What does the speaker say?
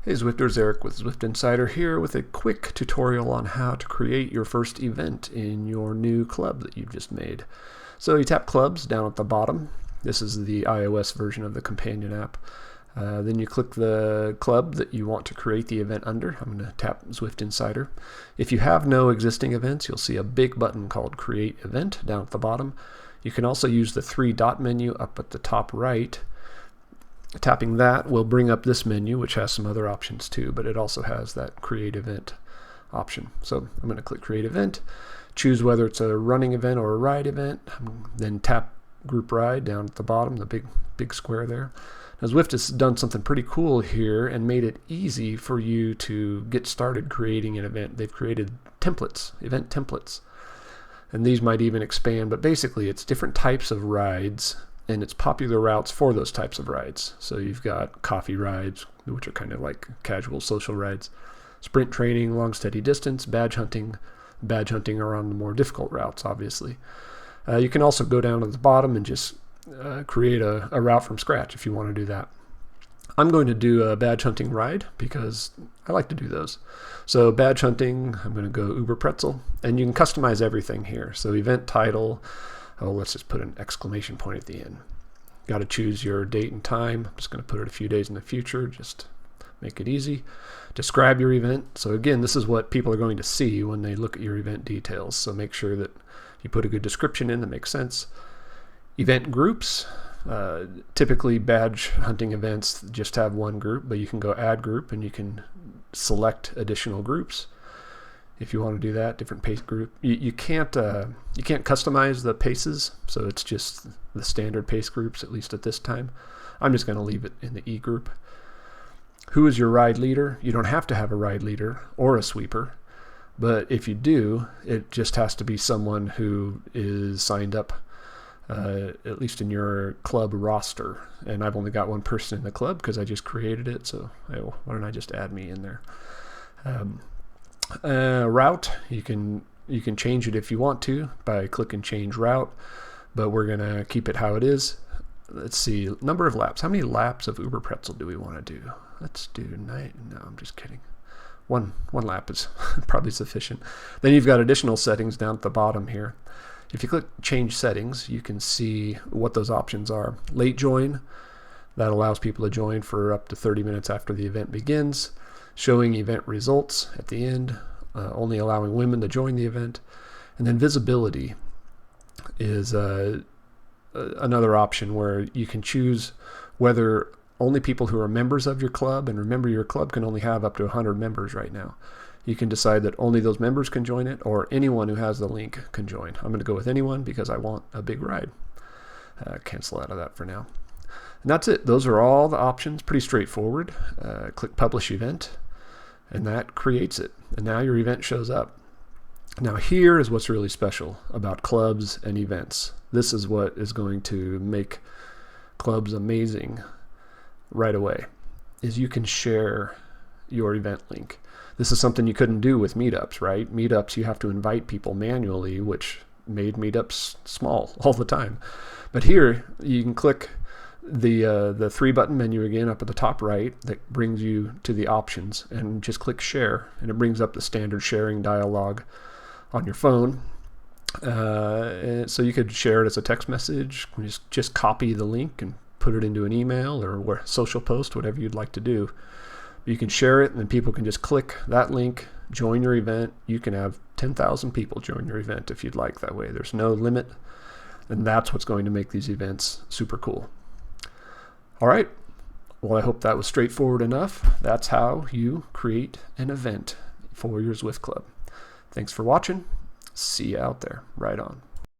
Hey Zwifters, Eric with Zwift Insider here with a quick tutorial on how to create your first event in your new club that you've just made. So you tap clubs down at the bottom. This is the iOS version of the companion app. Then you click the club that you want to create the event under. I'm going to tap Zwift Insider. If you have no existing events, you'll see a big button called Create Event down at the bottom. You can also use the three-dot menu up at the top right. Tapping that will bring up this menu, which has some other options too, but it also has that Create Event option. So I'm going to click Create Event, choose whether it's a running event or a ride event, then tap Group Ride down at the bottom, the big square there. Now Zwift has done something pretty cool here and made it easy for you to get started creating an event. They've created templates, event templates, and these might even expand, but basically it's different types of rides and it's popular routes for those types of rides. So you've got coffee rides, which are kind of like casual social rides, sprint training, long steady distance, badge hunting are on the more difficult routes, obviously. You can also go down to the bottom and just create a route from scratch if you want to do that. I'm going to do a badge hunting ride because I like to do those. So badge hunting, I'm going to go Uber Pretzel, and you can customize everything here. So event title, let's just put an exclamation point at the end. Got to choose your date and time. I'm just going to put it a few days in the future, just make it easy. Describe your event. So again, this is what people are going to see when they look at your event details. So make sure that you put a good description in that makes sense. Event groups. Typically badge hunting events just have one group, but you can go add group and you can select additional groups. If you want to do that, different pace group. You can't customize the paces, so it's just the standard pace groups, at least at this time. I'm just going to leave it in the E group. Who is your ride leader? You don't have to have a ride leader or a sweeper, but if you do, it just has to be someone who is signed up, at least in your club roster. And I've only got one person in the club because I just created it, so why don't I just add me in there? Route, you can change it if you want to by clicking change route, but we're gonna keep it how it is. Let's see, number of laps. How many laps of Uber Pretzel do we want to do? Let's do 9. No, I'm just kidding. One lap is probably sufficient. Then you've got additional settings down at the bottom here. If you click change settings, you can see what those options are. Late join, that allows people to join for up to 30 minutes after the event begins. Showing event results at the end, only allowing women to join the event. And then visibility is another option where you can choose whether only people who are members of your club, and remember your club can only have up to 100 members right now. You can decide that only those members can join it, or anyone who has the link can join. I'm going to go with anyone because I want a big ride. Cancel out of that for now. And that's it. Those are all the options. Pretty straightforward. Click Publish Event, and that creates it. And now your event shows up. Now here is what's really special about clubs and events. This is what is going to make clubs amazing right away, is you can share your event link. This is something you couldn't do with meetups, right? Meetups, you have to invite people manually, which made meetups small all the time. But here, you can click the 3-button menu again up at the top right that brings you to the options, and just click share, and it brings up the standard sharing dialog on your phone. And so you could share it as a text message, just copy the link and put it into an email or social post, whatever you'd like to do. You can share it, and then people can just click that link, join your event. You can have 10,000 people join your event if you'd like that way. There's no limit, and that's what's going to make these events super cool. All right, well, I hope that was straightforward enough. That's how you create an event for your Zwift Club. Thanks for watching. See you out there. Right on.